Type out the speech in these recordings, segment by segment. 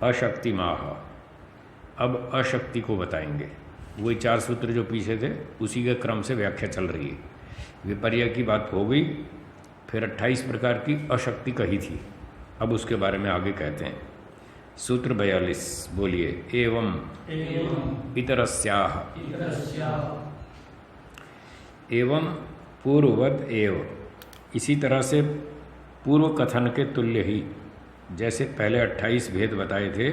अशक्ति माह। अब अशक्ति को बताएंगे। वही 4 सूत्र जो पीछे थे उसी के क्रम से व्याख्या चल रही है। विपर्य की बात हो गई, फिर 28 प्रकार की अशक्ति कही थी। अब उसके बारे में आगे कहते हैं। सूत्र 42 बोलिए। एवं इतरस्याः एवं पूर्ववद एव, इसी तरह से पूर्व कथन के तुल्य ही, जैसे पहले 28 भेद बताए थे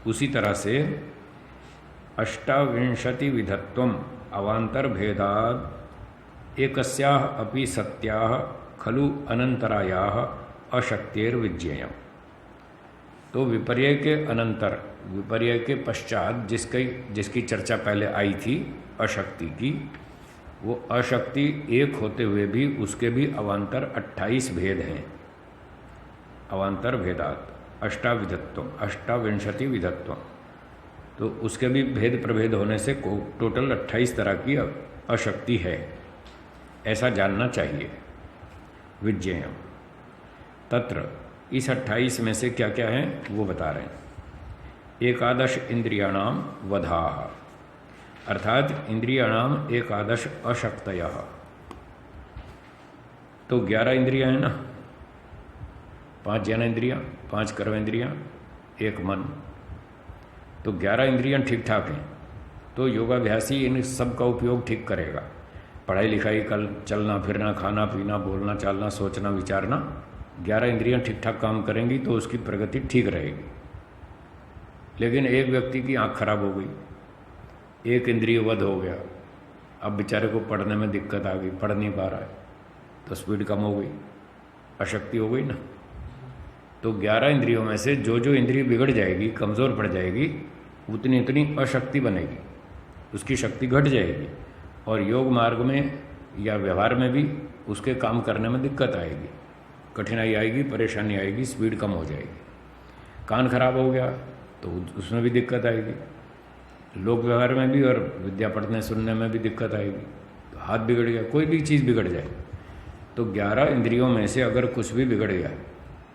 उसी तरह से 28 विधत्वम अवान्तर भेदाद एकस्याः अपि सत्याः खलु अनंतरायाः अशक्तिर्विज्ञेयम्। तो विपर्य के अनंतर, विपर्य के पश्चात जिसकी चर्चा पहले आई थी अशक्ति की, वो अशक्ति एक होते हुए भी उसके भी अवान्तर 28 भेद हैं। अवान्तर भेदात अष्टाविधत्वम, 28 विधत्वम, तो उसके भी भेद प्रभेद होने से टोटल 28 तरह की अशक्ति है, ऐसा जानना चाहिए। विज्ञेयम तत्र, इस 28 में से क्या क्या है वो बता रहे हैं। एकादश इंद्रियाणाम वधाः, अर्थात इंद्रियाणाम एकादश अशक्तयः। तो 11 इंद्रियां हैं ना, 5 ज्ञानेन्द्रियां, 5 कर्मेंद्रियां, 1 मन, तो 11 इंद्रियां ठीक ठाक हैं। तो योगाभ्यासी इन सब का उपयोग ठीक करेगा। पढ़ाई लिखाई, कल चलना फिरना, खाना पीना, बोलना चालना, सोचना विचारना, 11 इंद्रियां ठीक ठाक काम करेंगी तो उसकी प्रगति ठीक रहेगी। लेकिन एक व्यक्ति की आँख खराब हो गई, एक इंद्रिय वध हो गया, अब बेचारे को पढ़ने में दिक्कत आ गई, पढ़ नहीं पा रहा है, तो स्पीड कम हो गई, अशक्ति हो गई ना। तो 11 इंद्रियों में से जो जो इंद्रिय बिगड़ जाएगी, कमज़ोर पड़ जाएगी, उतनी उतनी अशक्ति बनेगी, उसकी शक्ति घट जाएगी, और योग मार्ग में या व्यवहार में भी उसके काम करने में दिक्कत आएगी, कठिनाई आएगी, परेशानी आएगी, स्पीड कम हो जाएगी। कान खराब हो गया तो उसमें भी दिक्कत आएगी, लोक व्यवहार में भी और विद्या पढ़ने सुनने में भी दिक्कत आएगी। तो हाथ बिगड़ गया, कोई भी चीज़ बिगड़ जाए, तो 11 इंद्रियों में से अगर कुछ भी बिगड़ गया,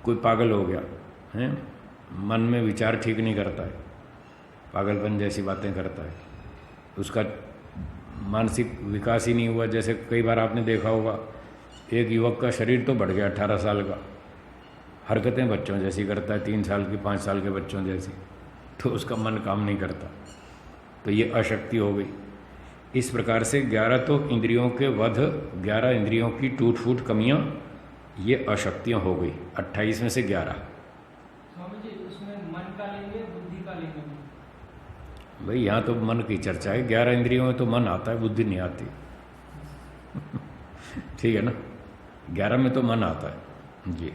कोई पागल हो गया है, मन में विचार ठीक नहीं करता है, पागलपन जैसी बातें करता है, उसका मानसिक विकास ही नहीं हुआ। जैसे कई बार आपने देखा होगा, एक युवक का शरीर तो बढ़ गया 18 साल का, हरकतें बच्चों जैसी करता है, 3 साल की 5 साल के बच्चों जैसी, तो उसका मन काम नहीं करता, तो ये अशक्ति हो गई। इस प्रकार से 11 तो इंद्रियों के वध, 11 इंद्रियों की टूट फूट कमियां, ये अशक्तियां हो गई। 28 में से 11। स्वामी जी, उसमें मन का लेंगे, बुद्धि का लेंगे? भाई यहाँ तो मन की चर्चा है, 11 इंद्रियों में तो मन आता है, बुद्धि नहीं आती। ठीक है ना, 11 में तो मन आता है जी।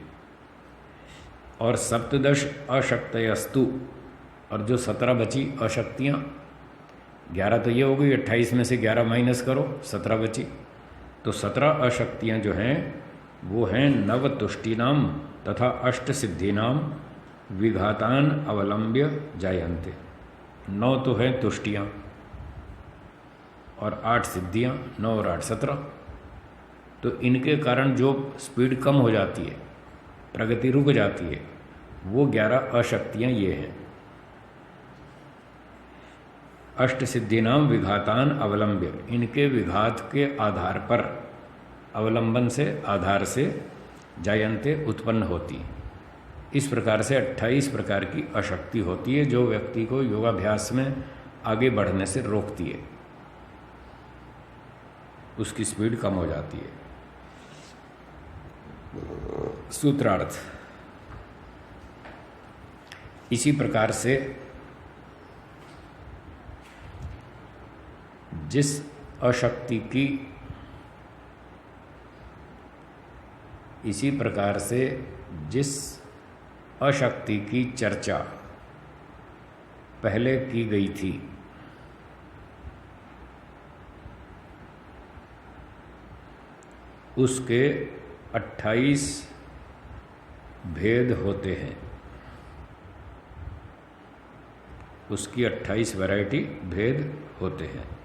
और सप्तदश अशक्तयस्तु, और जो 17 बची अशक्तियाँ, 11 तो ये हो गई, 28 में से 11 माइनस करो, 17 बची, तो 17 अशक्तियाँ जो हैं वो हैं नव तुष्टिनाम तथा अष्ट सिद्धिनाम विघातान अवलंब्य जायन्ते। 9 तो हैं तुष्टियाँ और 8 सिद्धियाँ, 9 और 8 17। तो इनके कारण जो स्पीड कम हो जाती है, प्रगति रुक जाती है, वो 11 अशक्तियाँ ये हैं। अष्ट सिद्धिनाम विघातान अवलंब्य, इनके विघात के आधार पर, अवलंबन से, आधार से जायन्ते उत्पन्न होती। इस प्रकार से 28 प्रकार की अशक्ति होती है जो व्यक्ति को योगाभ्यास में आगे बढ़ने से रोकती है, उसकी स्पीड कम हो जाती है। सूत्रार्थ, इसी प्रकार से जिस अशक्ति की, इसी प्रकार से जिस अशक्ति की चर्चा पहले की गई थी, उसके 28 भेद होते हैं, उसकी 28 वैरायटी भेद होते हैं।